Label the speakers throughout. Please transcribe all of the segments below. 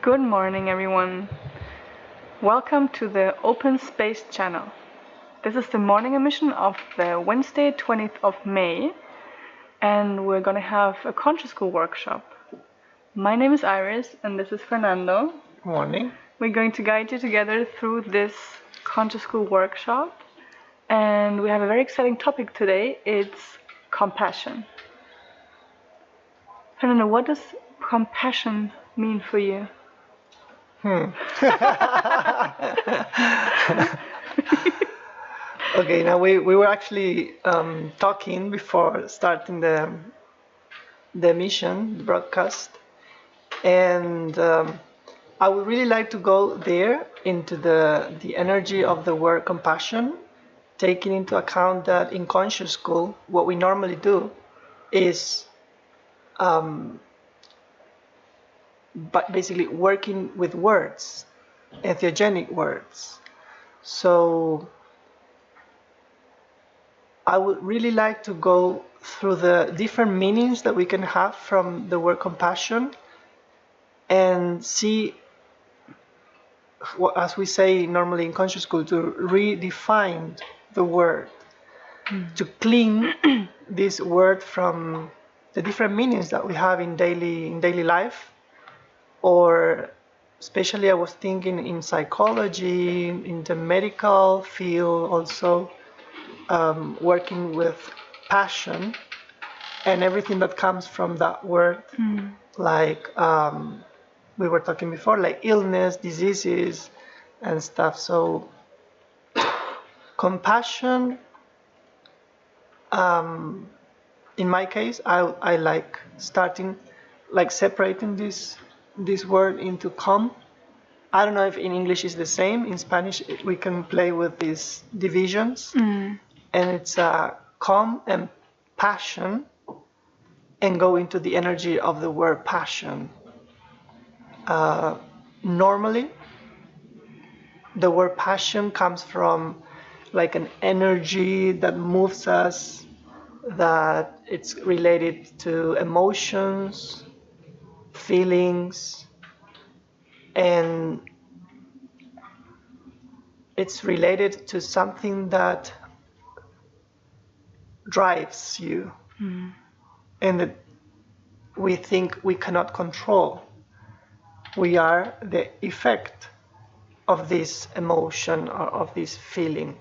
Speaker 1: Good morning, everyone. Welcome to the Open Space channel. This is the morning emission of the Wednesday, 20th of May, and we're going to have a conscious school workshop. My name is Iris, and this is Fernando.
Speaker 2: Good morning.
Speaker 1: We're going to guide you together through this conscious school workshop, and we have a very exciting topic today. It's compassion. Fernando, what does compassion mean for you?
Speaker 2: Okay, now we were actually talking before starting the mission, the broadcast, and I would really like to go there into the energy of the word compassion, taking into account that in conscious school, what we normally do is but basically working with words, entheogenic words. So I would really like to go through the different meanings that we can have from the word compassion and see, as we say normally in conscious school, to redefine the word, to clean this word from the different meanings that we have in daily life. Or especially I was thinking in psychology, in the medical field also, working with passion and everything that comes from that word, like we were talking before, like illness, diseases and stuff. So compassion, in my case, I like starting like separating this word into calm. I don't know if in English is the same. In Spanish, we can play with these divisions, and it's calm and passion, and go into the energy of the word passion. Normally, the word passion comes from like an energy that moves us, that it's related to emotions, feelings, and it's related to something that drives you and that we think we cannot control. We are the effect of this emotion or of this feeling.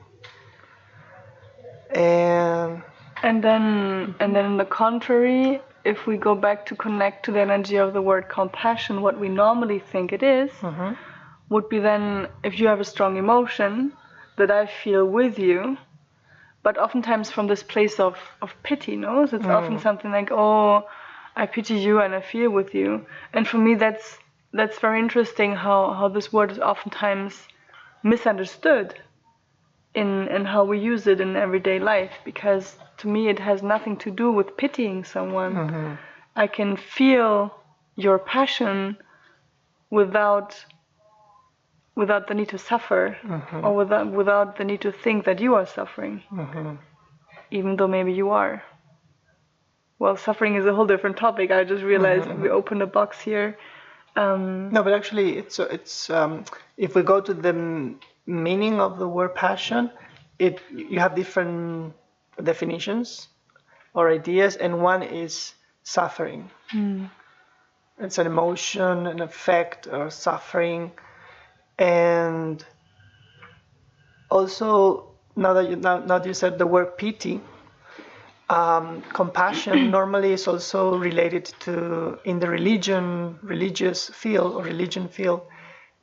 Speaker 2: And
Speaker 1: then on the contrary, if we go back to connect to the energy of the word compassion, what we normally think it is would be then, if you have a strong emotion that I feel with you, but oftentimes from this place of pity, no? So it's often something like, oh, I pity you and I feel with you. And for me, that's very interesting how this word is oftentimes misunderstood in how we use it in everyday life, because to me it has nothing to do with pitying someone. I can feel your passion without the need to suffer, or without the need to think that you are suffering, even though maybe you are. Well, suffering is a whole different topic. I just realized we opened a box here.
Speaker 2: No, but actually, it's if we go to the meaning of the word passion, you have different definitions or ideas, and one is suffering. It's an emotion, an effect, or suffering, and also now that you said the word pity. Compassion normally is also related to, in the religious field or religion field,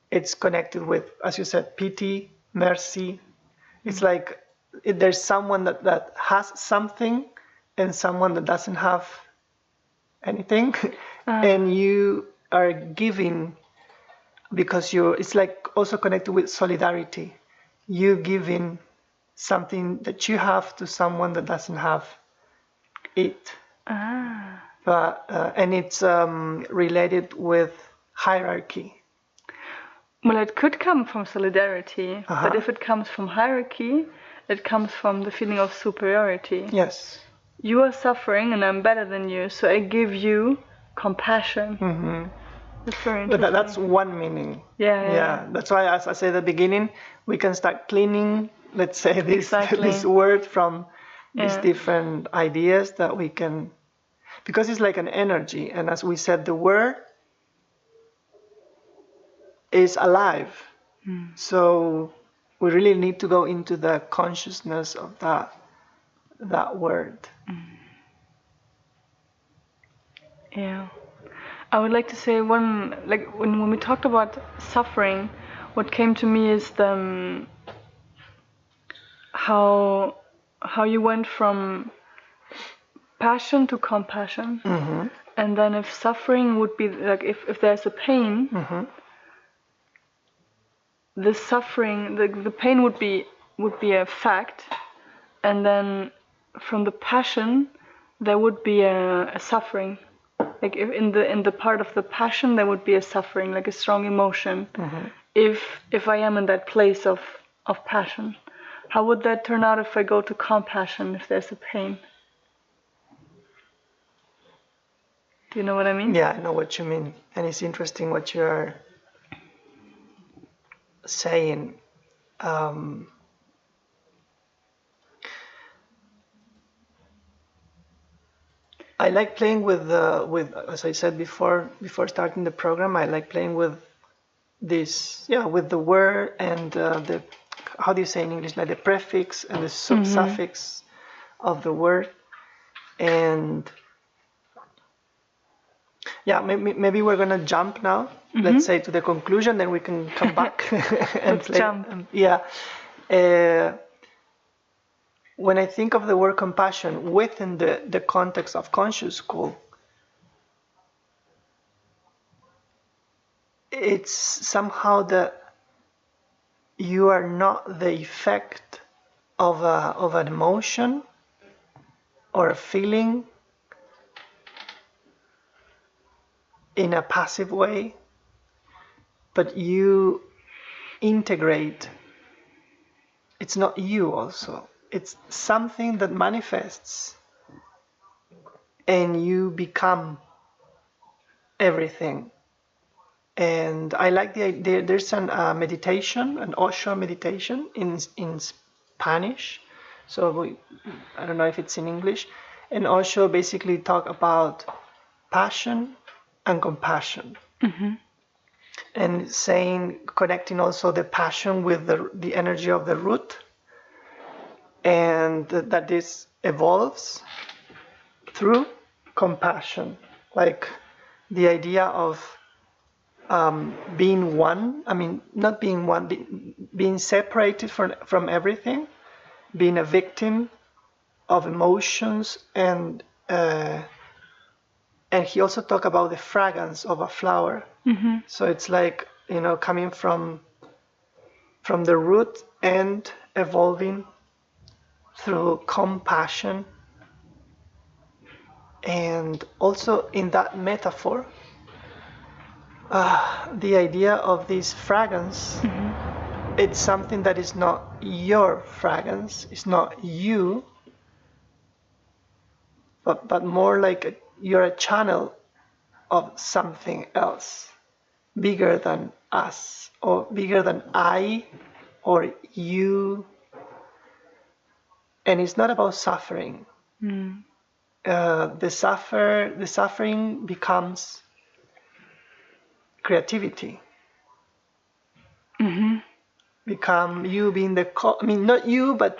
Speaker 2: it's connected with, as you said, pity, mercy. It's like there's someone that has something and someone that doesn't have anything, and you are giving because it's like also connected with solidarity. You giving something that you have to someone that doesn't have it. But and it's related with hierarchy.
Speaker 1: Well, it could come from solidarity, but if it comes from hierarchy, it comes from the feeling of superiority.
Speaker 2: Yes.
Speaker 1: You are suffering and I'm better than you, so I give you compassion. That's very interesting.
Speaker 2: But that's one meaning.
Speaker 1: Yeah.
Speaker 2: That's why, as I said at the beginning, we can start cleaning, let's say, this word from these different ideas that we can, because it's like an energy, and as we said, the word is alive. So we really need to go into the consciousness of that word.
Speaker 1: Yeah. I would like to say when we talked about suffering, what came to me is how you went from passion to compassion. And then if suffering would be like, if there's a pain, the suffering, the pain would be a fact, and then from the passion there would be a suffering. Like if in the part of the passion there would be a suffering, like a strong emotion. If I am in that place of passion, how would that turn out if I go to compassion, if there's a pain? Do you know what I mean?
Speaker 2: Yeah, I know what you mean, and it's interesting what you're saying. I like playing with as I said before starting the program, I like playing with this, with the word and the, how do you say in English, like the prefix and the suffix of the word. And maybe we're gonna jump now, let's say, to the conclusion, then we can come back and
Speaker 1: Let's
Speaker 2: play.
Speaker 1: Jump.
Speaker 2: When I think of the word compassion within the context of conscious school, it's somehow that you are not the effect of an emotion or a feeling in a passive way, but you integrate. It's not you also. It's something that manifests and you become everything. And I like the idea. There's an meditation, an Osho meditation in Spanish. So I don't know if it's in English. And Osho basically talk about passion and compassion.
Speaker 1: Mm-hmm.
Speaker 2: And saying, connecting also the passion with the energy of the root, and that this evolves through compassion, like the idea of being one. I mean, not being one, being separated from everything, being a victim of emotions, and he also talked about the fragrance of a flower.
Speaker 1: Mm-hmm.
Speaker 2: So it's like, coming from the root and evolving through compassion. And also in that metaphor, the idea of this fragrance,
Speaker 1: Mm-hmm.
Speaker 2: it's something that is not your fragrance, it's not you, but more like you're a channel of something else, bigger than us, or bigger than I, or you. And it's not about suffering.
Speaker 1: Mm.
Speaker 2: The suffering becomes creativity.
Speaker 1: Mm-hmm.
Speaker 2: Become you being the cause. I mean, not you, but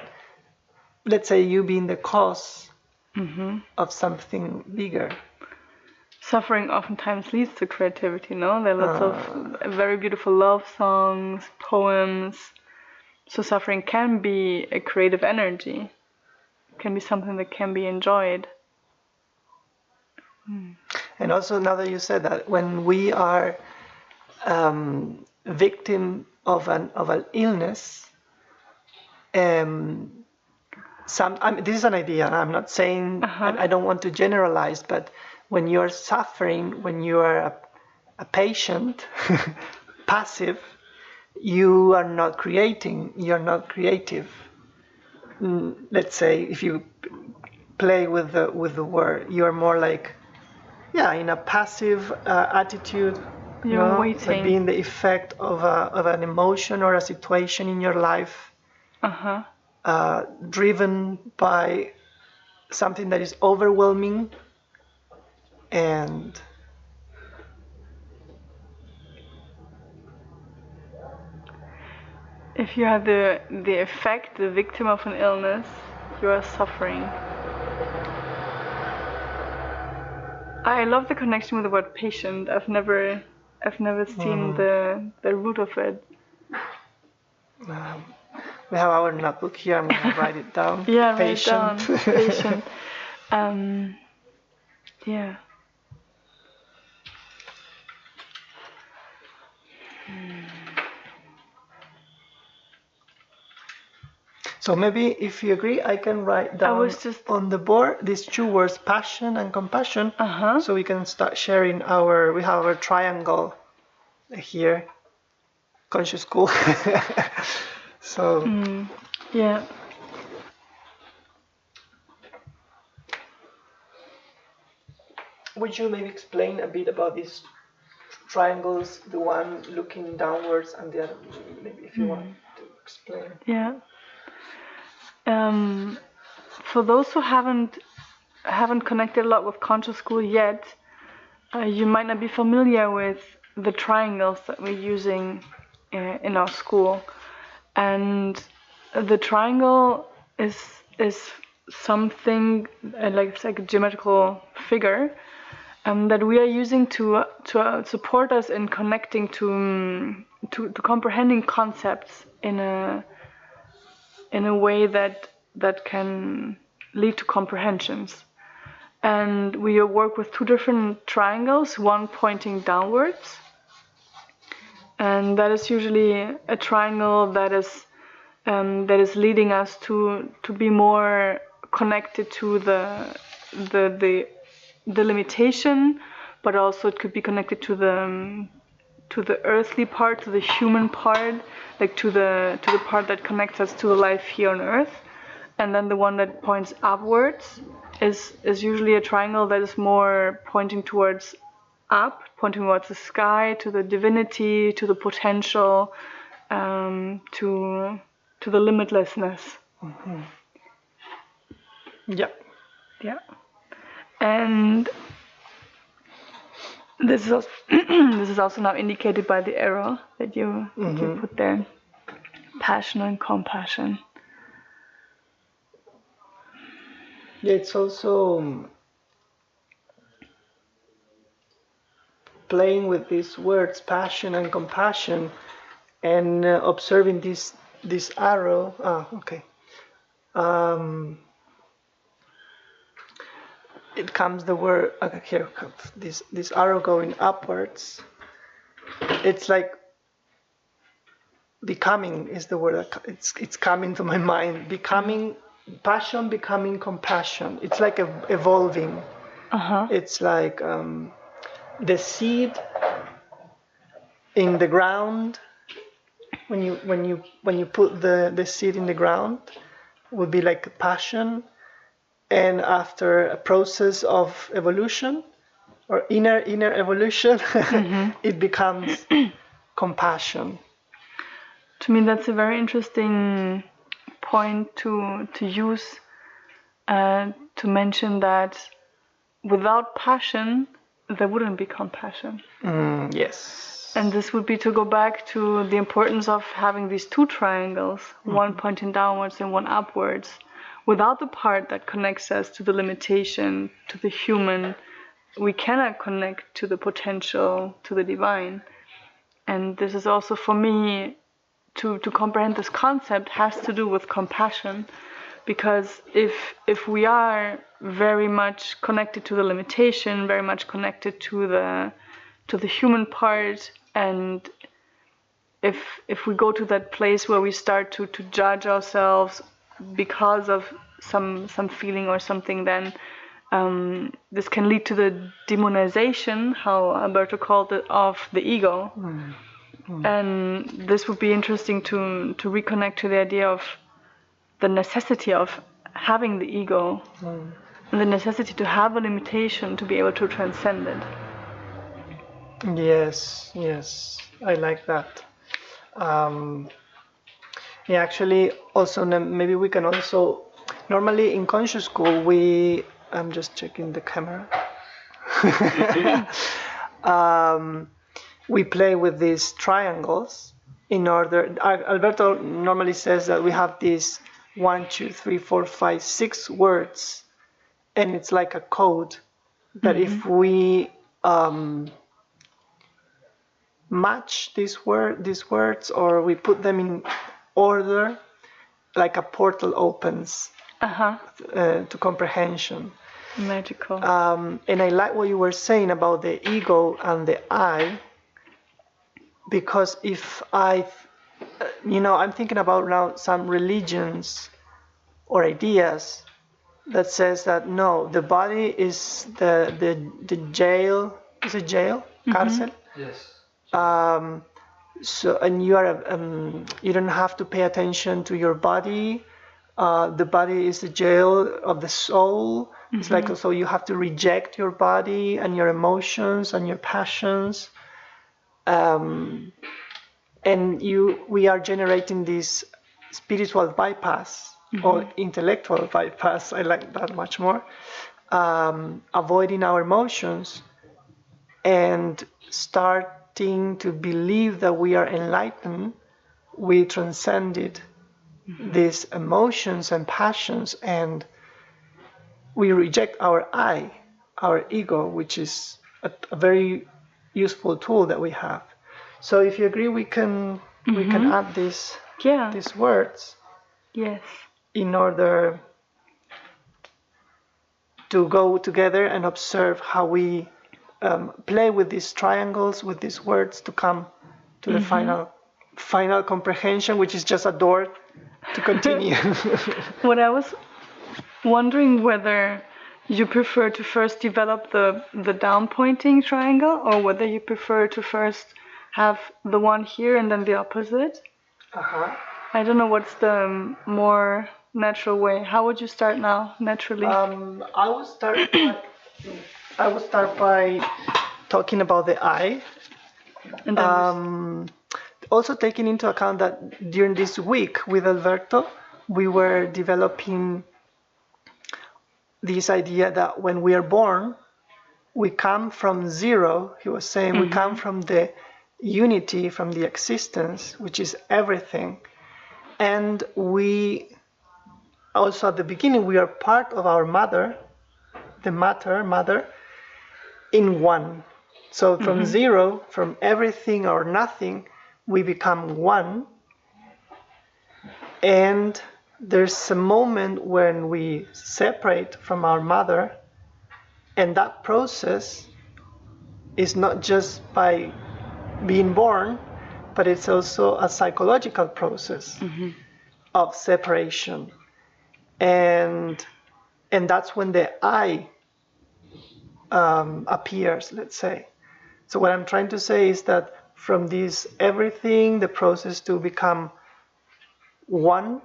Speaker 2: let's say you being the cause
Speaker 1: Mm-hmm.
Speaker 2: of something bigger.
Speaker 1: Suffering oftentimes leads to creativity, no? There are lots of very beautiful love songs, poems. So suffering can be a creative energy, can be something that can be enjoyed.
Speaker 2: And also, now that you said that, when we are victim of an illness, this is an idea. I'm not saying, I don't want to generalize, but when you're suffering, when you are a patient, passive, you are not creating. You're not creative. Let's say, if you play with the word, you are more like, in a passive attitude.
Speaker 1: You're waiting.
Speaker 2: Like being the effect of an emotion or a situation in your life, driven by something that is overwhelming, and
Speaker 1: if you are the effect, the victim of an illness, you are suffering. I love the connection with the word patient. I've never seen the root of it.
Speaker 2: We have our notebook here. I'm gonna write it down.
Speaker 1: Yeah,
Speaker 2: patient.
Speaker 1: Write it down. Patient. Yeah.
Speaker 2: So maybe, if you agree, I can write down on the board these two words, passion and compassion, so we can start sharing we have our triangle here, conscious school. So
Speaker 1: yeah.
Speaker 2: Would you maybe explain a bit about these triangles, the one looking downwards and the other, maybe if you want to explain?
Speaker 1: Yeah. For those who haven't connected a lot with conscious school yet, you might not be familiar with the triangles that we're using in our school. And the triangle is something it's like a geometrical figure that we are using to support us in connecting to comprehending concepts in a way that can lead to comprehensions. And we work with two different triangles, one pointing downwards and that is usually a triangle that is leading us to be more connected to the limitation, but also it could be connected to the earthly part, to the human part, like to the part that connects us to the life here on earth. And then the one that points upwards is usually a triangle that is more pointing towards up, pointing towards the sky, to the divinity, to the potential, to the limitlessness.
Speaker 2: Mm-hmm. Yeah.
Speaker 1: Yeah. And this is also this is also now indicated by the arrow that you put there. Passion and compassion.
Speaker 2: Yeah, it's also playing with these words, passion and compassion, and observing this arrow. Okay. It comes the word. Okay, here comes this arrow going upwards. It's like becoming is the word that it's coming to my mind. Becoming passion, becoming compassion. It's like evolving. It's like the seed in the ground. When you put the seed in the ground, would be like passion, and after a process of evolution or inner evolution, it becomes compassion.
Speaker 1: To me, that's a very interesting point to use to mention that without passion, there wouldn't be compassion.
Speaker 2: Yes.
Speaker 1: And this would be to go back to the importance of having these two triangles, one pointing downwards and one upwards. Without the part that connects us to the limitation, to the human, we cannot connect to the potential, to the divine. And this is also for me, to comprehend this concept has to do with compassion, because if we are very much connected to the limitation, very much connected to the human part, and if we go to that place where we start to judge ourselves because of some feeling or something, then this can lead to the demonization, how Alberto called it, of the ego. And this would be interesting to reconnect to the idea of the necessity of having the ego and the necessity to have a limitation to be able to transcend it.
Speaker 2: Yes, I like that. Yeah, actually, also maybe we can also normally in conscious school I'm just checking the camera. We play with these triangles in order. Alberto normally says that we have these 1, 2, 3, 4, 5, 6 words, and it's like a code that if we match these words, or we put them in order, like a portal opens to comprehension.
Speaker 1: Magical.
Speaker 2: And I like what you were saying about the ego and the I, because if I'm thinking about now some religions or ideas that says that no, the body is the jail. Is it jail? Cárcel?
Speaker 3: Yes.
Speaker 2: So, and you don't have to pay attention to your body. The body is the jail of the soul. It's like, so you have to reject your body and your emotions and your passions. And we are generating this spiritual bypass or intellectual bypass. I like that much more. Avoiding our emotions and starting to believe that we are enlightened. We transcended these emotions and passions, and we reject our I, our ego, which is a very useful tool that we have. So if you agree, we can add these words.
Speaker 1: Yes.
Speaker 2: In order to go together and observe how we play with these triangles, with these words, to come to the final comprehension, which is just a door to continue.
Speaker 1: What I was wondering whether you prefer to first develop the down pointing triangle, or whether you prefer to first have the one here and then the opposite. I don't know what's the more natural way. How would you start now, naturally?
Speaker 2: I would start by talking about the I.
Speaker 1: And then
Speaker 2: Also taking into account that during this week with Alberto, we were developing this idea that when we are born, we come from zero. He was saying we come from the unity, from the existence, which is everything. And we also at the beginning, we are part of our mother, the mother, in one. So from zero, from everything or nothing, we become one. And there's a moment when we separate from our mother, and that process is not just by being born, but it's also a psychological process of separation. And that's when the I appears, let's say. So what I'm trying to say is that from this everything, the process to become one,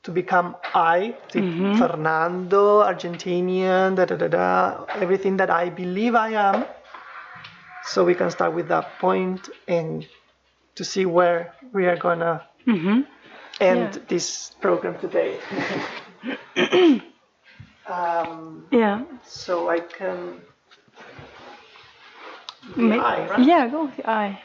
Speaker 2: to become I, Fernando, Argentinian, everything that I believe I am. So we can start with that point and to see where we are gonna end this program today. So I can. I, right?
Speaker 1: Yeah, go with the I.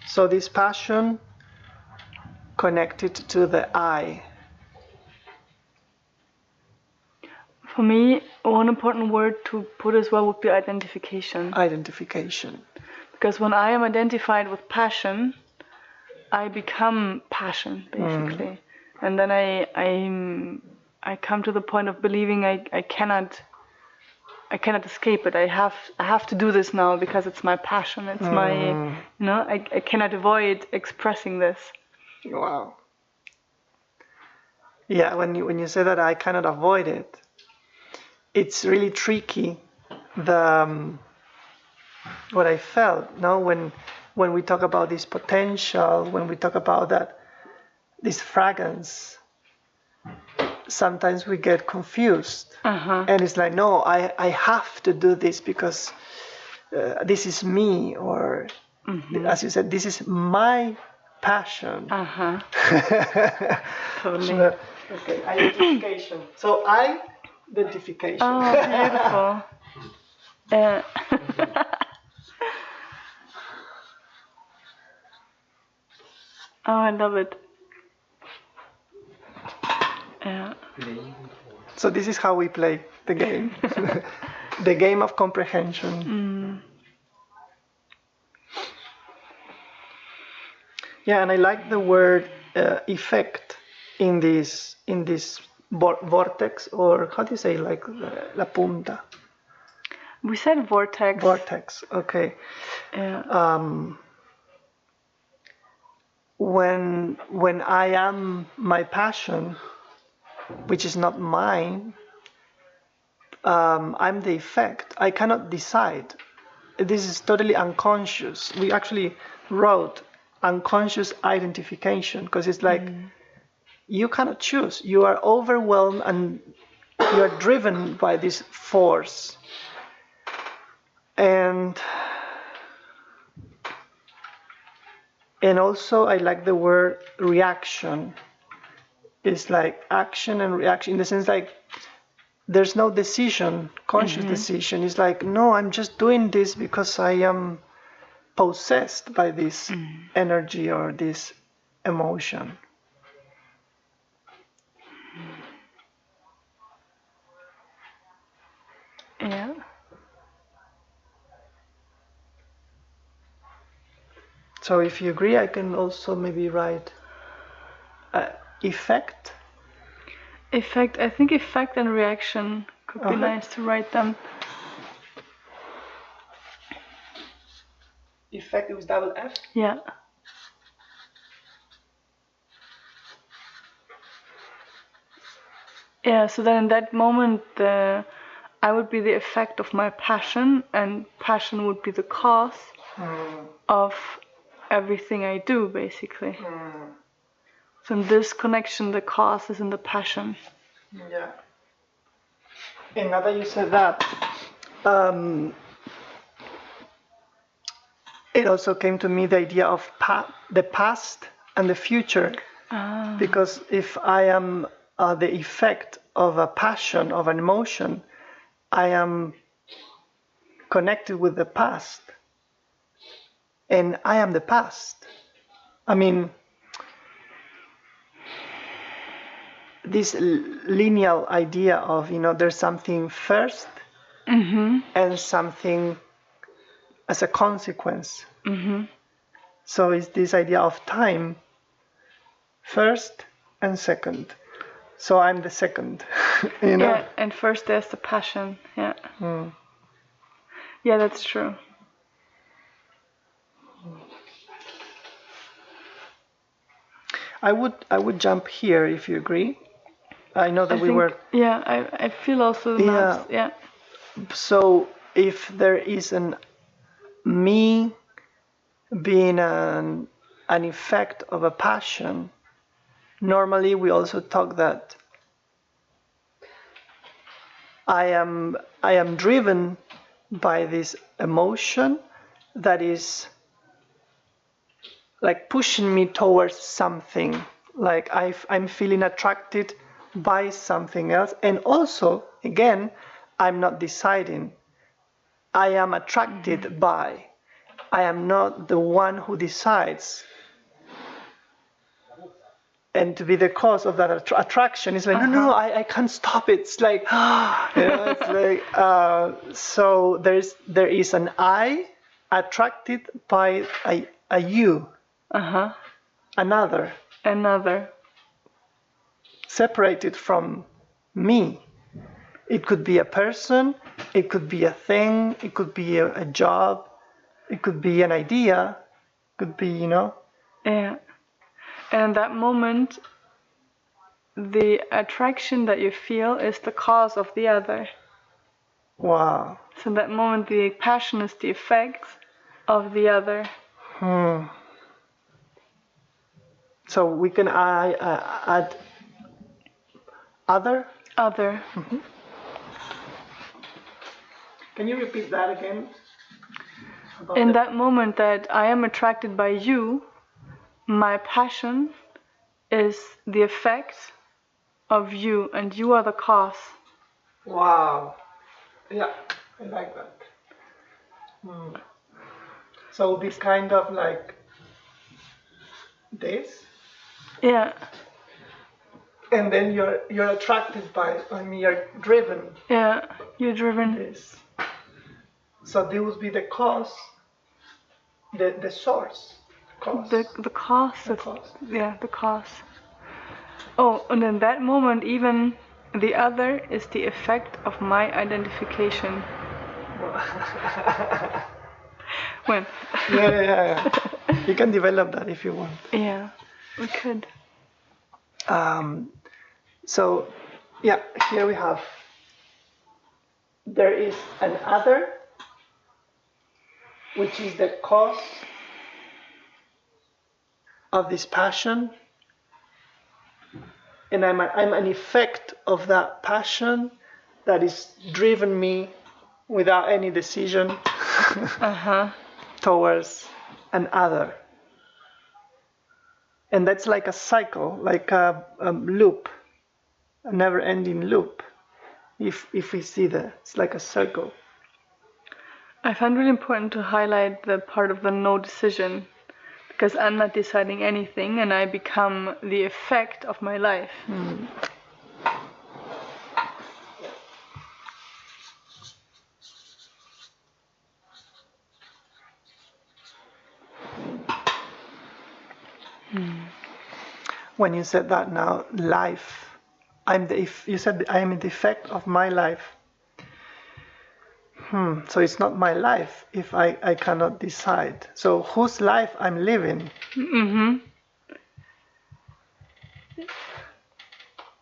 Speaker 2: So this passion connected to the I.
Speaker 1: For me, one important word to put as well would be identification.
Speaker 2: Identification.
Speaker 1: Because when I am identified with passion, I become passion, basically. And then I come to the point of believing I cannot escape it. I have to do this now because it's my passion. It's my, I cannot avoid expressing this.
Speaker 2: Wow. Yeah, when you say that I cannot avoid it, it's really tricky. What I felt, when we talk about this potential, when we talk about this fragrance, sometimes we get confused, and it's like, no, I have to do this because this is me, or as you said, this is my passion.
Speaker 1: Totally.
Speaker 2: Okay, identification. So identification.
Speaker 1: Oh, beautiful. Oh, I love it. Yeah.
Speaker 2: So this is how we play the game. The game of comprehension. Yeah, and I like the word effect in this vortex, or how do you say, like la punta?
Speaker 1: We said vortex.
Speaker 2: Vortex, okay.
Speaker 1: Yeah.
Speaker 2: When I am my passion, which is not mine, I'm the effect. I cannot decide. This is totally unconscious. We actually wrote unconscious identification, because it's like you cannot choose. You are overwhelmed and you are driven by this force. And also I like the word reaction. It's like action and reaction, in the sense like there's no decision, conscious decision. It's like, no, I'm just doing this because I am possessed by this energy or this emotion.
Speaker 1: Yeah.
Speaker 2: So if you agree, I can also maybe write Effect.
Speaker 1: Effect. I think effect and reaction could be nice to write them.
Speaker 2: Effect with double F?
Speaker 1: Yeah. Yeah, so then in that moment, I would be the effect of my passion, and passion would be the cause of everything I do, basically. So in this connection, the cause is in the passion.
Speaker 2: Yeah. And now that you said that, it also came to me the idea of the past and the future. Because if I am the effect of a passion, of an emotion, I am connected with the past. And I am the past. I mean, this linear idea of, there's something first and something as a consequence. So it's this idea of time, first and second. So I'm the second,
Speaker 1: Yeah, and first there's the passion. Yeah. Yeah, that's true.
Speaker 2: I would jump here if you agree. I know that
Speaker 1: Yeah, I feel also the maps. Yeah.
Speaker 2: So if there is an me being an effect of a passion, normally we also talk that I am driven by this emotion that is like pushing me towards something, like I'm feeling attracted by something else, and also again I'm not deciding, I am attracted by, I am not the one who decides. And to be the cause of that attraction is like no, I can't stop it. It's like it's like so there is an I attracted by a you, another separated from me. It could be a person, it could be a thing, it could be a job, it could be an idea, it could be
Speaker 1: Yeah. And in that moment, the attraction that you feel is the cause of the other.
Speaker 2: Wow.
Speaker 1: So in that moment, the passion is the effect of the other.
Speaker 2: So we can add other?
Speaker 1: Other.
Speaker 2: Can you repeat that again?
Speaker 1: In that moment that I am attracted by you, my passion is the effect of you, and you are the cause.
Speaker 2: Wow. Yeah, I like that. So this kind of like this.
Speaker 1: Yeah.
Speaker 2: And then you're attracted by it. I mean, you're driven.
Speaker 1: Yeah, you're driven.
Speaker 2: This. So this would be the cause, the source. Cause.
Speaker 1: The cause.
Speaker 2: The cause.
Speaker 1: Yeah, the cause. Oh, and in that moment, even the other is the effect of my identification. When?
Speaker 2: Yeah. You can develop that if you want.
Speaker 1: Yeah, we could.
Speaker 2: So, yeah, here we have, there is an other, which is the cause of this passion, and I'm an effect of that passion that is driven me without any decision towards an other. And that's like a cycle, like a loop, a never-ending loop. If we see that, it's like a circle.
Speaker 1: I find really important to highlight the part of the no decision, because I'm not deciding anything and I become the effect of my life.
Speaker 2: when you said that now, life. You said I am the effect of my life. So it's not my life if I cannot decide. So whose life I'm living?
Speaker 1: Mm-hmm.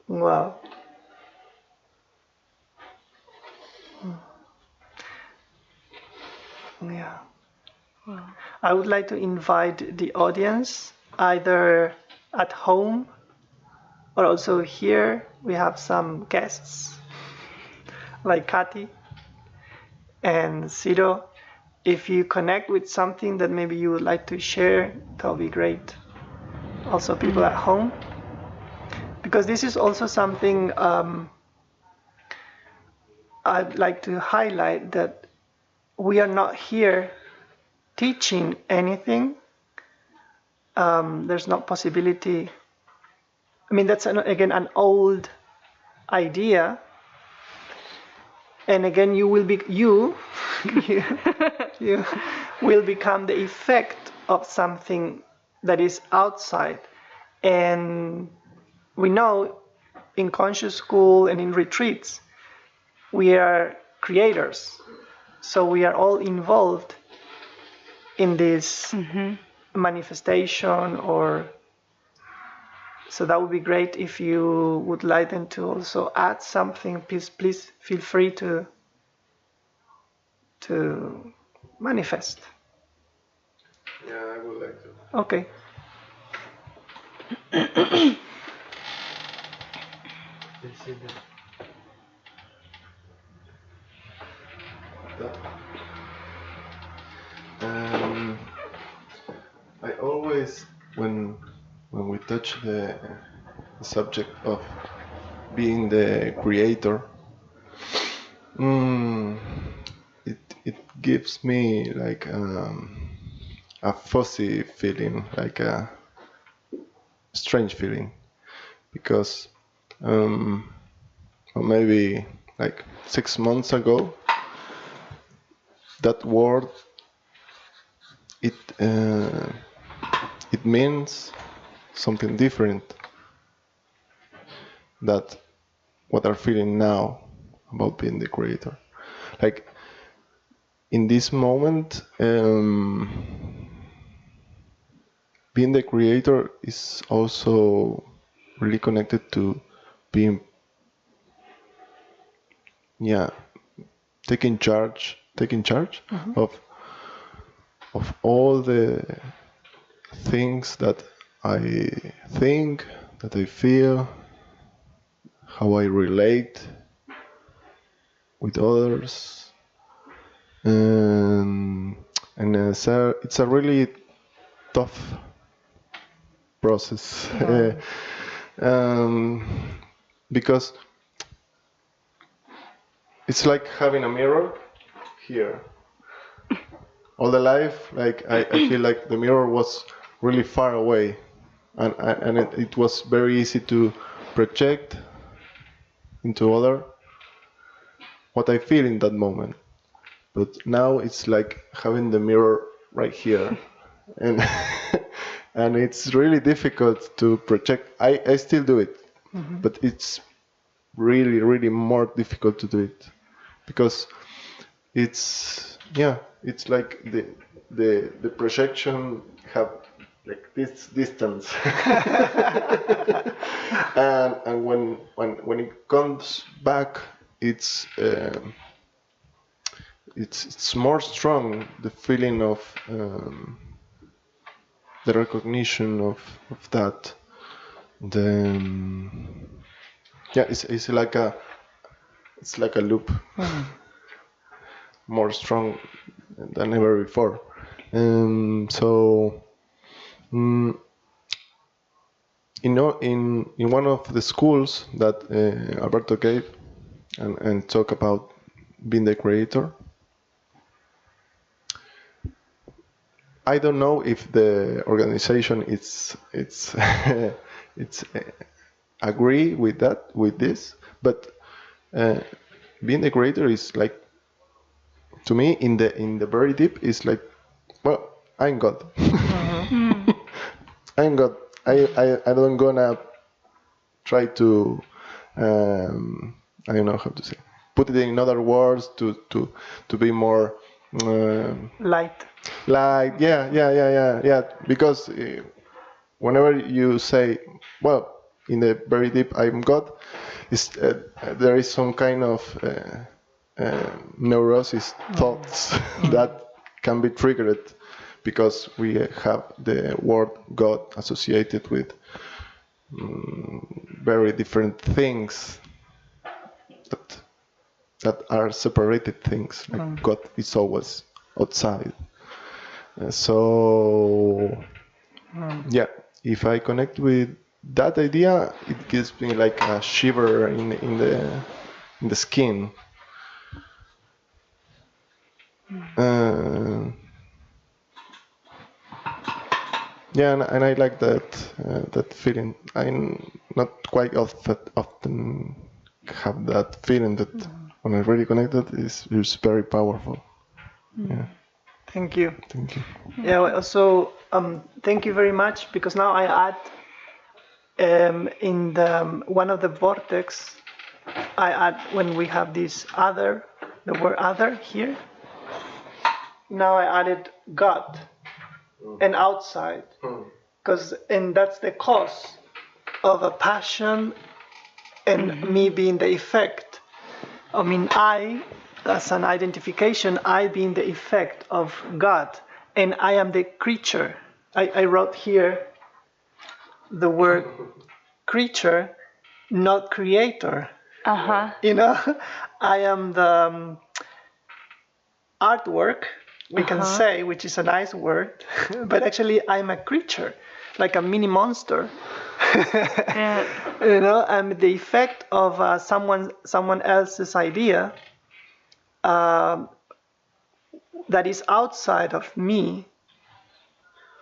Speaker 2: Wow. Yeah.
Speaker 1: Wow.
Speaker 2: I would like to invite the audience, either at home or also here. We have some guests like Kati and Ciro. If you connect with something that maybe you would like to share, that would be great. Also people at home. Because this is also something I'd like to highlight, that we are not here teaching anything. There's no possibility. I mean, that's again an old idea. And again, you will be you will become the effect of something that is outside. And we know in conscious school and in retreats, we are creators. So we are all involved in this manifestation. Or so that would be great. If you would like them to also add something, please feel free to manifest.
Speaker 3: Yeah, I would like to.
Speaker 2: Okay.
Speaker 3: I always, when we touch the subject of being the creator, it gives me like a fuzzy feeling, like a strange feeling, because or maybe like 6 months ago, that word, it means something different that what I'm feeling now about being the creator. Like in this moment, being the creator is also really connected to being, taking charge of all the things that I think, that I feel, how I relate with others, and it's a really tough process. Because it's like having a mirror here. All the life, like I feel like the mirror was really far away, and it was very easy to project into other what I feel in that moment. But now it's like having the mirror right here, and and it's really difficult to project. I still do it, but it's really more difficult to do it, because it's like the projection have like this distance, and when it comes back, it's more strong, the feeling of the recognition of that. Then it's like a loop, more strong than ever before. So in one of the schools that Alberto gave and talk about being the creator, I don't know if the organization it's agree with this, but being the creator is like, to me, in the very deep, is like, well, I'm God. I'm God. I don't gonna try to I don't know how to say, put it in other words to be more
Speaker 2: Light.
Speaker 3: like yeah, because whenever you say, well, in the very deep I'm God, is there is some kind of neurosis thoughts that can be triggered because we have the word God associated with very different things that are separated things. Like God is always outside. So yeah, if I connect with that idea, it gives me like a shiver in the skin. Yeah, and I like that feeling. I'm not quite often have that feeling that when I really connected is very powerful. Yeah,
Speaker 2: Thank you.
Speaker 3: thank you.
Speaker 2: Yeah. Also, thank you very much, because now I add in the one of the vortex, I add when we have this other, the word other here. Now I added God and outside, and that's the cause of a passion and me being the effect. I mean, I, as an identification, I being the effect of God, and I am the creature. I wrote here the word creature, not creator. You know, I am the artwork, we can say, which is a nice word, but actually I'm a creature, like a mini monster.
Speaker 1: Yeah.
Speaker 2: You know, I'm the effect of someone else's idea that is outside of me.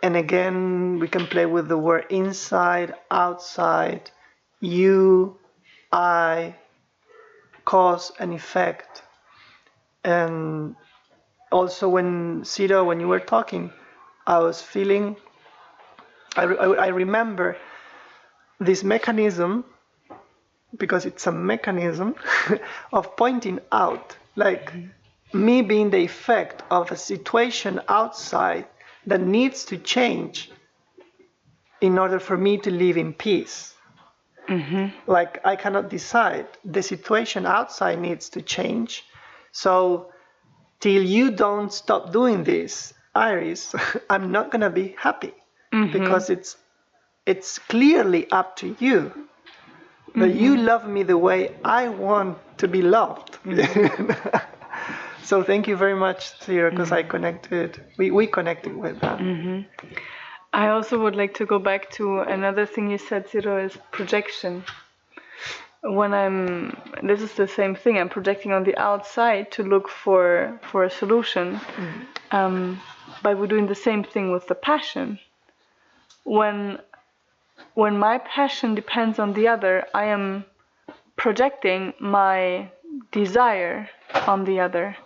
Speaker 2: And again, we can play with the word inside, outside, you, I, cause and effect. And also when Ciro, when you were talking, I was feeling, I remember this mechanism, because it's a mechanism of pointing out, like me being the effect of a situation outside that needs to change in order for me to live in peace. Like I cannot decide. The situation outside needs to change. So till you don't stop doing this, Iris, I'm not gonna be happy, because it's clearly up to you that you love me the way I want to be loved. So thank you very much, Ciro, because I connected. We connected with that.
Speaker 1: I also would like to go back to another thing you said, Ciro, is projection. This is the same thing, I'm projecting on the outside to look for a solution. But we're doing the same thing with the passion. When my passion depends on the other, I am projecting my desire on the other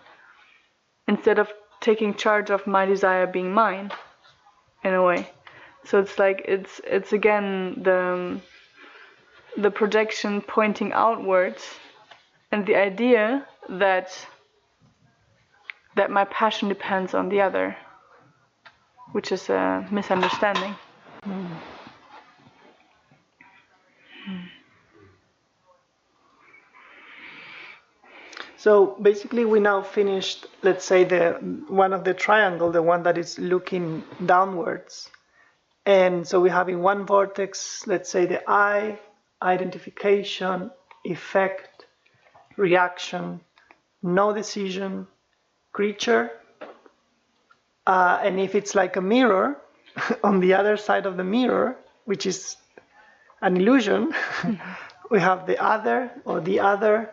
Speaker 1: instead of taking charge of my desire being mine, in a way. So it's like it's again the projection pointing outwards, and the idea that my passion depends on the other, which is a misunderstanding.
Speaker 2: So basically we now finished, let's say, the one of the triangle, the one that is looking downwards. And so we have in one vortex, let's say, the I, identification, effect, reaction, no decision, creature. And if it's like a mirror, on the other side of the mirror, which is an illusion, we have the other or the other.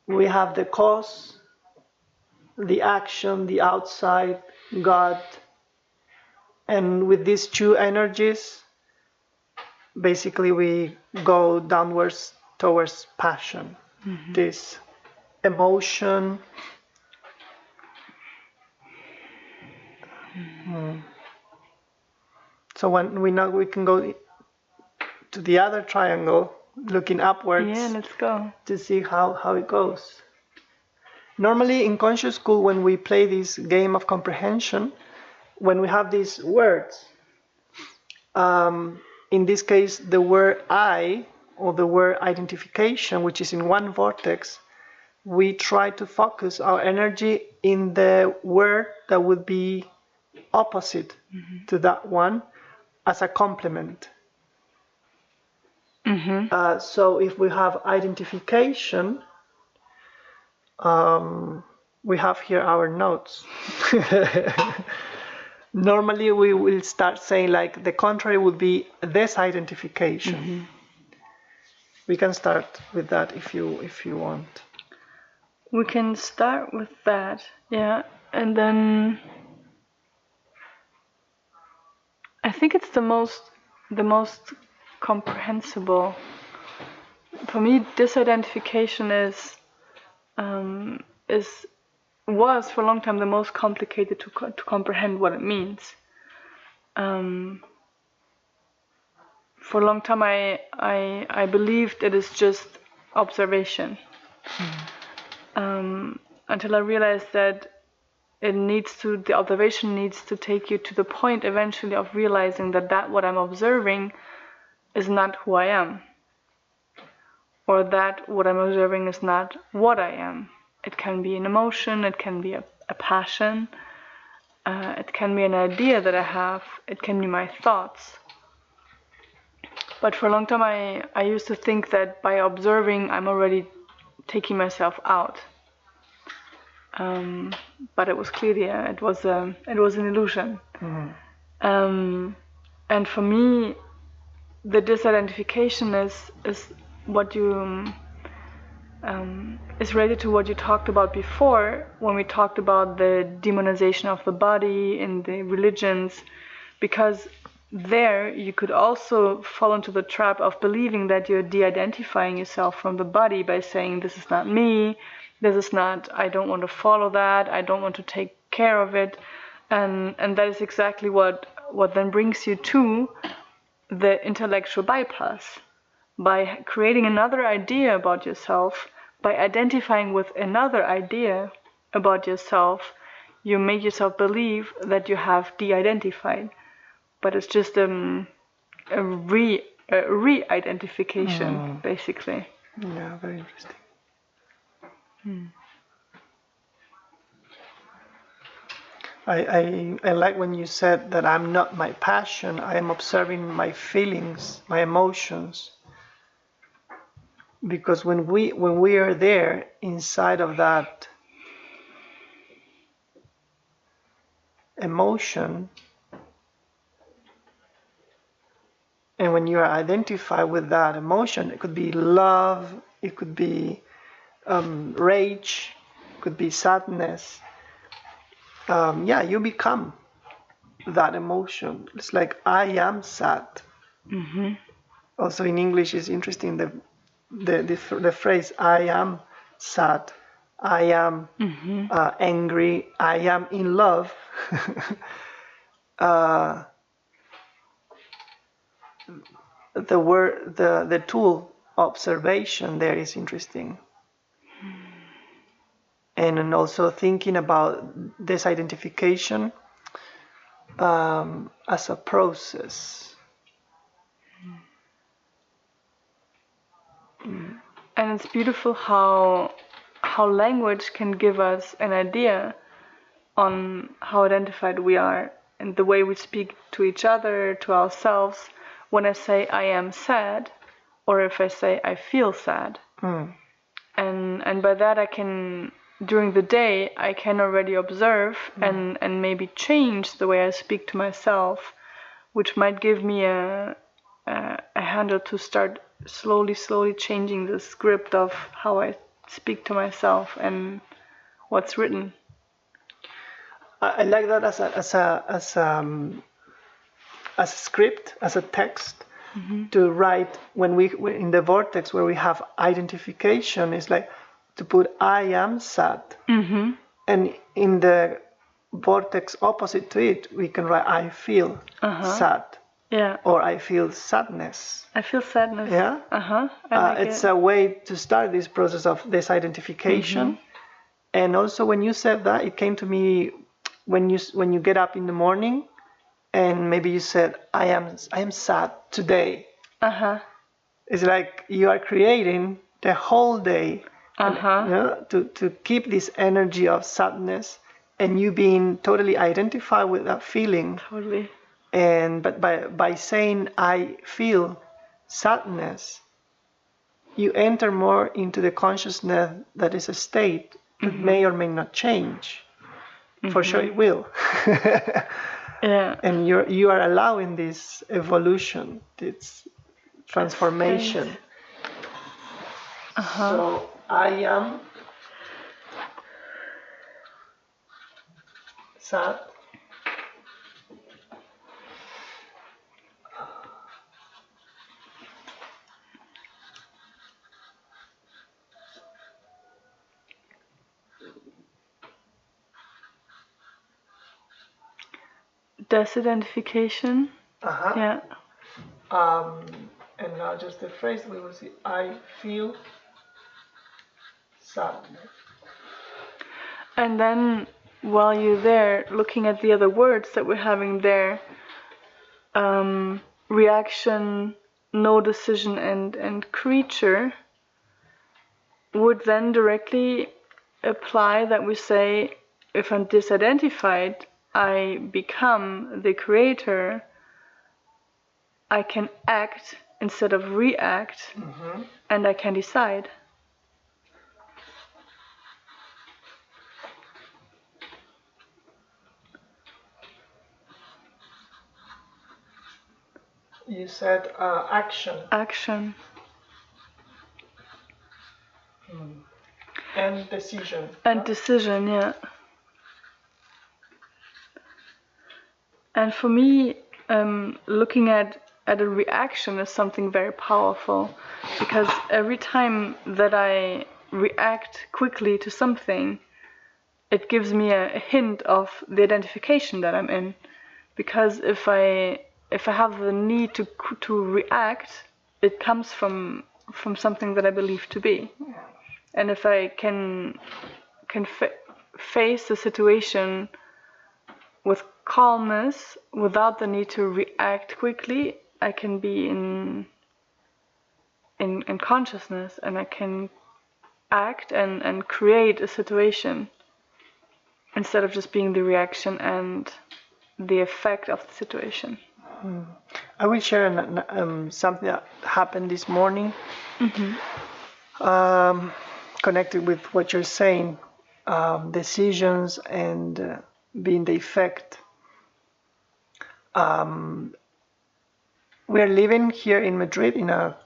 Speaker 2: We have the cause, the action, the outside, God. And with these two energies, basically we go downwards towards passion, this emotion. So when we know, we can go to the other triangle, looking upwards.
Speaker 1: Yeah, let's go.
Speaker 2: To see how it goes. Normally in conscious school, when we play this game of comprehension, when we have these words, in this case the word I, or the word identification, which is in one vortex, we try to focus our energy in the word that would be opposite to that one as a complement. So if we have identification, we have here our notes. Normally we will start saying like the contrary would be disidentification. We can start with that if you want.
Speaker 1: We can start with that, yeah, and then I think it's the most comprehensible. For me, disidentification was for a long time the most complicated to comprehend what it means. For a long time, I believed it is just observation. Until I realized that the observation needs to take you to the point eventually of realizing that what I'm observing is not who I am, or that what I'm observing is not what I am. It can be an emotion, it can be a passion, it can be an idea that I have, it can be my thoughts. But for a long time I used to think that by observing I'm already taking myself out. But it was clearly it was an illusion. And for me, the disidentification is what you is related to what you talked about before when we talked about the demonization of the body in the religions, because there you could also fall into the trap of believing that you're de-identifying yourself from the body by saying this is not me, this is not, I don't want to follow that, I don't want to take care of it, and that is exactly what then brings you to the intellectual bypass. By creating another idea about yourself, by identifying with another idea about yourself, you make yourself believe that you have de-identified. But it's just a re-identification, basically.
Speaker 2: Yeah, very interesting. I like when you said that I'm not my passion, I am observing my feelings, my emotions. Because when we are there inside of that emotion, and when you are identified with that emotion, it could be love, it could be rage, it could be sadness. You become that emotion. It's like I am sad. Also in English is interesting the phrase I am sad, I am angry, I am in love. The tool observation there is interesting. And also thinking about this identification as a process.
Speaker 1: And it's beautiful how language can give us an idea on how identified we are and the way we speak to each other, to ourselves. When I say I am sad, or if I say I feel sad. And by that I can, during the day, I can already observe and maybe change the way I speak to myself, which might give me a handle to start slowly changing the script of how I speak to myself and what's written.
Speaker 2: I like that as a script, as a text to write. When we in the vortex where we have identification, is like to put I am sad, and in the vortex opposite to it we can write I feel sad.
Speaker 1: Yeah.
Speaker 2: or I feel sadness.
Speaker 1: I feel sadness.
Speaker 2: Yeah.
Speaker 1: I like
Speaker 2: It's
Speaker 1: it.
Speaker 2: a way to start this process of disidentification. And also, when you said that, it came to me when you get up in the morning, and maybe you said, I am sad today. It's like you are creating the whole day, and, to keep this energy of sadness, and you being totally identified with that feeling.
Speaker 1: Totally.
Speaker 2: And but by saying I feel sadness, you enter more into the consciousness that is a state that may or may not change. For sure it will.
Speaker 1: Yeah.
Speaker 2: And you are allowing this evolution, this transformation. So I am sad.
Speaker 1: Disidentification. Yeah.
Speaker 2: And now just the phrase we will see. I feel sadness.
Speaker 1: And then while you're there, looking at the other words that we're having there, reaction, no decision, and creature, would then directly apply that we say, if I'm disidentified, I become the creator, I can act instead of react, and I can decide.
Speaker 2: You said action.
Speaker 1: Action.
Speaker 2: And decision.
Speaker 1: And decision, yeah. And for me, looking at a reaction is something very powerful, because every time that I react quickly to something, it gives me a hint of the identification that I'm in. Because if I have the need to react, it comes from something that I believe to be. And if I can face the situation with calmness without the need to react quickly, I can be in consciousness, and I can act and create a situation instead of just being the reaction and the effect of the situation.
Speaker 2: I will share something that happened this morning, connected with what you're saying, decisions and being the effect. We are living here in Madrid in a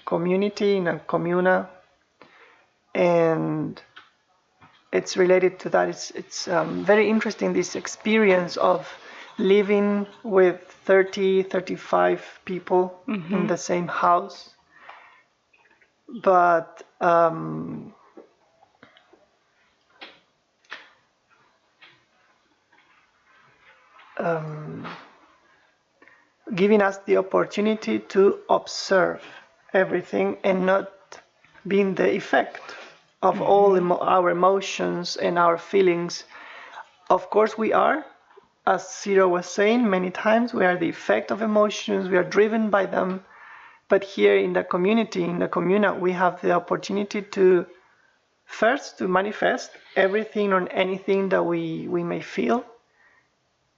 Speaker 2: community, in a comuna, and it's related to that. It's very interesting, this experience of living with 30, 35 people in the same house. But giving us the opportunity to observe everything and not being the effect of all our emotions and our feelings. Of course we are, as Ciro was saying many times, we are the effect of emotions, we are driven by them. But here in the community, in the communa, we have the opportunity to first to manifest everything or anything that we may feel.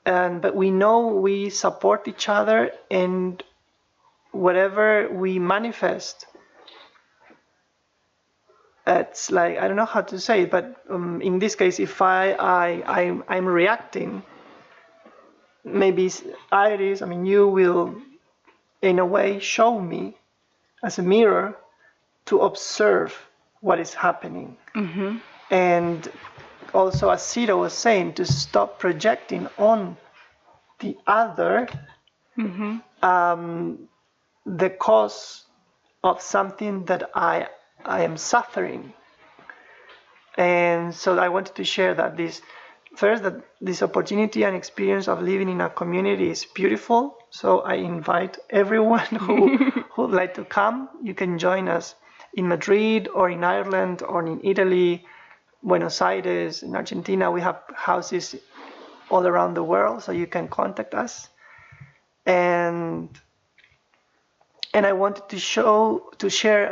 Speaker 2: But we know we support each other, and whatever we manifest, it's like, I don't know how to say it, but in this case, if I'm reacting, maybe Iris, you will in a way show me as a mirror to observe what is happening. And also, as Ciro was saying, to stop projecting on the other the cause of something that I am suffering. And so I wanted to share that this first that this opportunity and experience of living in a community is beautiful. So I invite everyone who would like to come. You can join us in Madrid or in Ireland or in Italy, Buenos Aires, in Argentina. We have houses all around the world, so you can contact us. And I wanted to share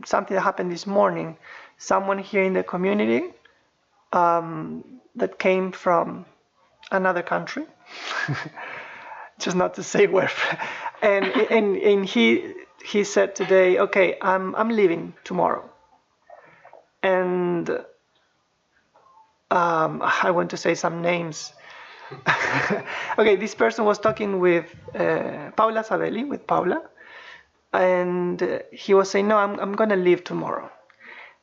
Speaker 2: something that happened this morning. Someone here in the community that came from another country, just not to say where, and he said today, okay, I'm leaving tomorrow, and I want to say some names. Okay, this person was talking with Paula Sabelli, with Paula, and he was saying, no, I'm gonna leave tomorrow.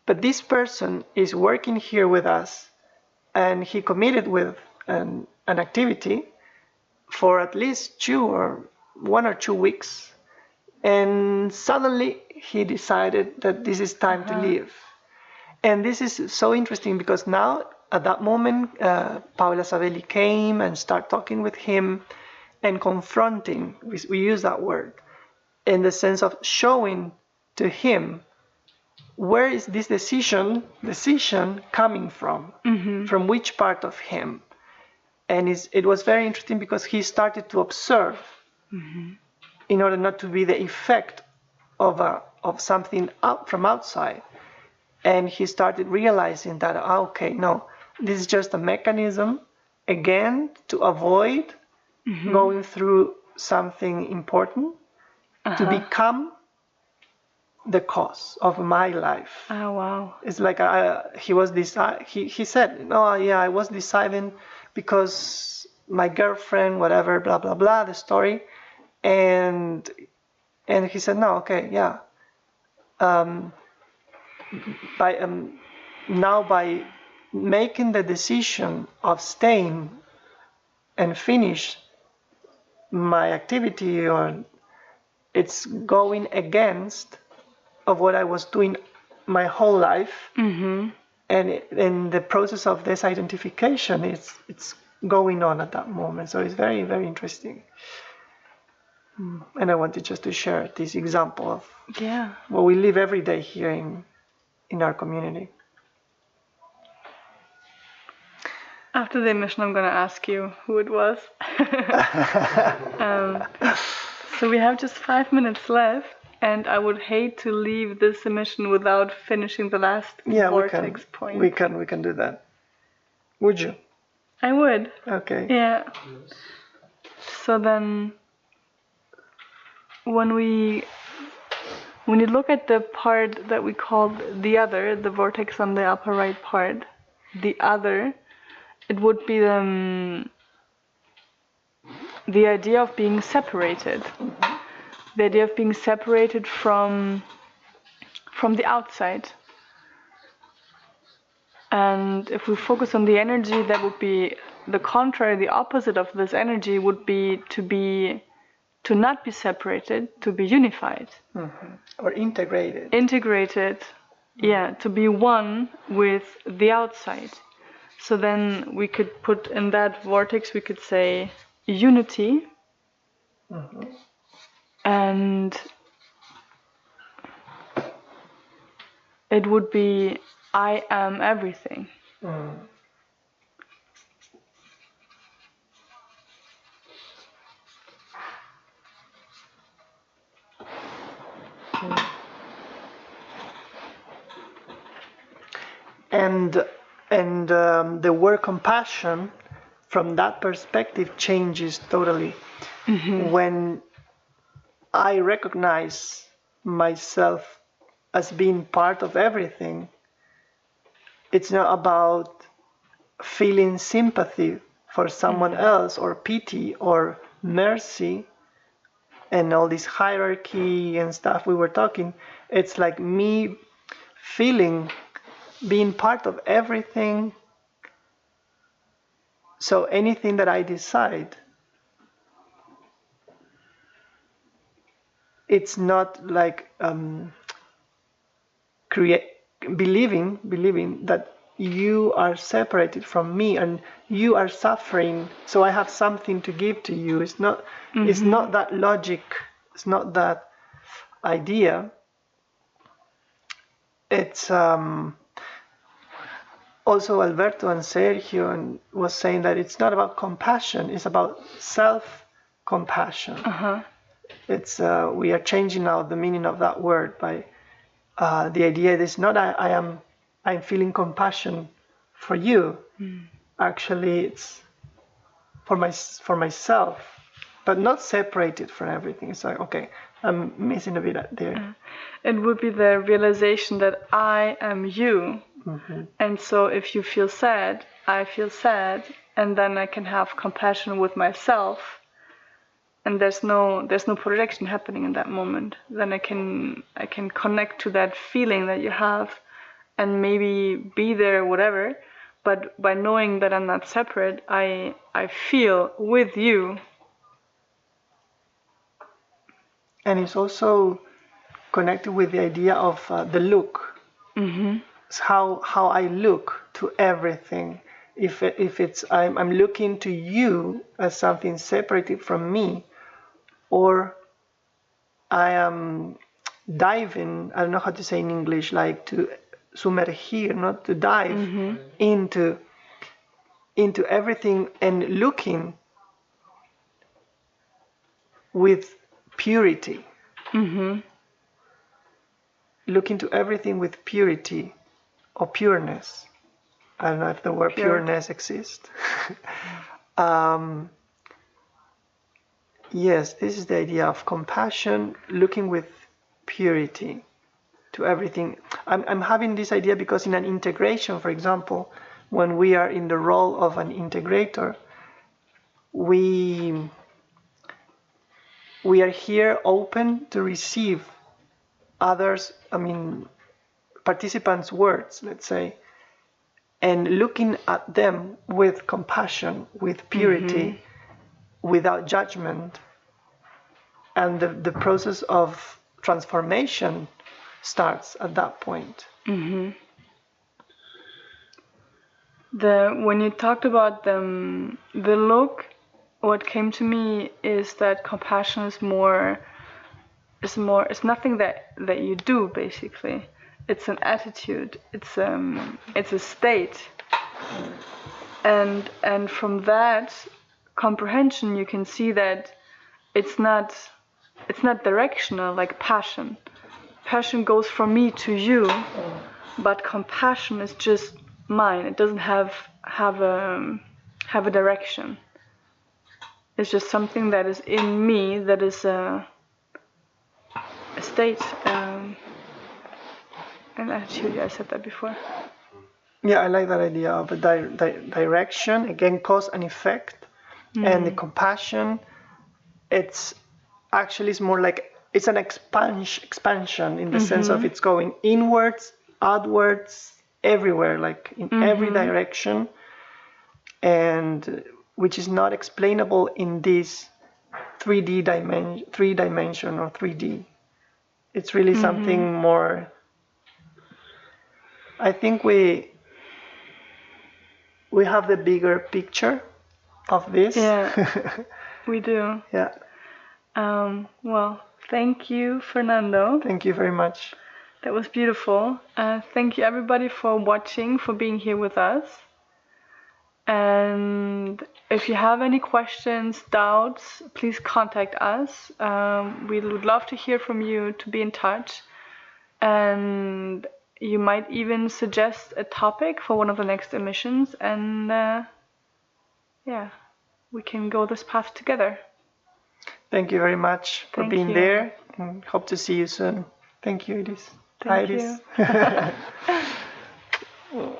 Speaker 2: But this person is working here with us, and he committed with an activity for at least 1 or 2 weeks, and suddenly he decided that this is time to leave. And this is so interesting because now, at that moment, Paula Sabelli came and started talking with him and confronting, we use that word, in the sense of showing to him where is this decision coming from, from which part of him. And it was very interesting because he started to observe in order not to be the effect of something from outside. And he started realizing that, okay, no, this is just a mechanism, again, to avoid going through something important, to become the cause of my life.
Speaker 1: Oh, wow.
Speaker 2: It's like he said, no, yeah, I was deciding because my girlfriend, whatever, blah, blah, blah, the story. And he said, no, okay, yeah. By making the decision of staying and finish my activity, or it's going against of what I was doing my whole life, and the process of this identification, it's going on at that moment. So it's very, very interesting. And I wanted just to share this example of what we live every day here in our community.
Speaker 1: After the emission, I'm going to ask you who it was. So we have just 5 minutes left, and I would hate to leave this emission without finishing the last vortex point.
Speaker 2: We can do that. Would you?
Speaker 1: I would.
Speaker 2: Okay.
Speaker 1: Yeah. So then, when you look at the part that we call the other, the vortex on the upper right part, the other, it would be the idea of being separated. The idea of being separated from the outside. And if we focus on the energy, that would be the contrary, the opposite of this energy would be to not be separated, to be unified.
Speaker 2: Or integrated.
Speaker 1: Integrated, to be one with the outside. So then we could put in that vortex, we could say unity, and it would be I am everything.
Speaker 2: And the word compassion, from that perspective, changes totally. When I recognize myself as being part of everything, it's not about feeling sympathy for someone else, or pity, or mercy, and all this hierarchy and stuff we were talking. It's like me feeling being part of everything. So anything that I decide, it's not like believing that you are separated from me and you are suffering, so I have something to give to you. It's not that logic, it's not that idea. It's also Alberto and Sergio was saying that it's not about compassion, it's about self-compassion. It's we are changing now the meaning of that word by the idea that it's not I'm feeling compassion for you. Actually, it's for myself, but not separated from everything. It's like, okay, I'm missing a bit there.
Speaker 1: It would be the realization that I am you. And so if you feel sad, I feel sad, and then I can have compassion with myself, and there's no projection happening in that moment. Then I can connect to that feeling that you have and maybe be there, whatever. But by knowing that I'm not separate, I feel with you.
Speaker 2: And it's also connected with the idea of the look. It's how I look to everything. If it's I'm looking to you as something separated from me, or I am diving, I don't know how to say in English, like to sumergir, not to dive into everything and looking with purity. Look into everything with purity or pureness. I don't know if the word pureness exists. Yes, this is the idea of compassion, looking with purity to everything. I'm having this idea because in an integration, for example, when we are in the role of an integrator, we are here open to receive others, participants' words, let's say, and looking at them with compassion, with purity, without judgment. And the process of transformation starts at that point.
Speaker 1: When you talked about the look, what came to me is that compassion is nothing that you do, basically. It's an attitude. It's a state. And from that comprehension, you can see that it's not directional like passion. Passion goes from me to you, but compassion is just mine. It doesn't have a direction. It's just something that is in me, that is a state, an attitude. Yeah, I said that before.
Speaker 2: Yeah, I like that idea of a direction. Again, cause and effect. And the compassion, it's more like it's an expansion in the sense of it's going inwards, outwards, everywhere, like in every direction, and which is not explainable in this 3D dimension or 3D. It's really something more. I think we have the bigger picture of this.
Speaker 1: Yeah, we do.
Speaker 2: Yeah.
Speaker 1: Well, thank you, Fernando.
Speaker 2: Thank you very much.
Speaker 1: That was beautiful. Thank you, everybody, for watching, for being here with us. And if you have any questions, doubts, please contact us. We would love to hear from you, to be in touch. And you might even suggest a topic for one of the next emissions. And we can go this path together.
Speaker 2: Thank you very much for being there, and hope to see you soon. Thank you, Iris.
Speaker 1: Thank you.
Speaker 2: Hi, Iris.